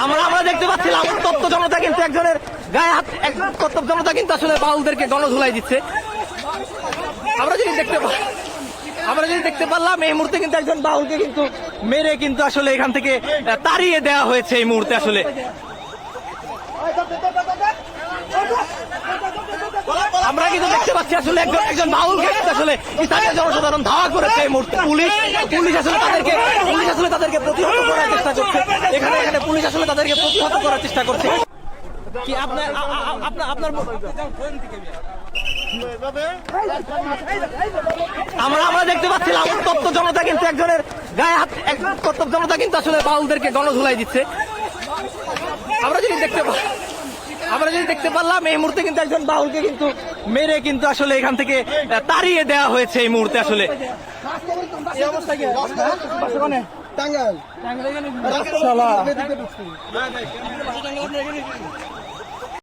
আমরা দেখতে পাচ্ছিলাম তত্ত্ব জনতা কিন্তু একজনের গায়ে হাত, তত্ত্ব জনতা কিন্তু আসলে বাউলদেরকে গণধুলাই দিচ্ছে। আমরা যদি দেখতে পারলাম এই মুহূর্তে কিন্তু একজন বাউলকে কিন্তু মেরে কিন্তু আসলে এখান থেকে তাড়িয়ে দেওয়া হয়েছে এই মুহূর্তে। আসলে আমরা কিন্তু দেখতে পাচ্ছি আসলে একজন বাউলকে আসলে স্থানীয় জনসাধারণ ধাওয়া করেছে এই মুহূর্তে। পুলিশ আসলে তাদেরকে প্রতিহত করার চেষ্টা করছে। এখানে পুলিশ আসলে তাদেরকে প্রতিহত করার চেষ্টা করছে। কি আপনার আমরা দেখতে পাচ্ছিলাম তত্ত্ব জনতা কিন্তু একজনের গায়ে হাত, তত্ত্ব জনতা কিন্তু আসলে বাউলদেরকে গণধুলাই দিচ্ছে। আমরা যদি দেখতে পারলাম এই মুহূর্তে কিন্তু একজন বাউলকে কিন্তু মেরে কিন্তু আসলে এখান থেকে তাড়িয়ে দেওয়া হয়েছে এই মুহূর্তে। আসলে এই অবস্থা কি টাঙ্গাইল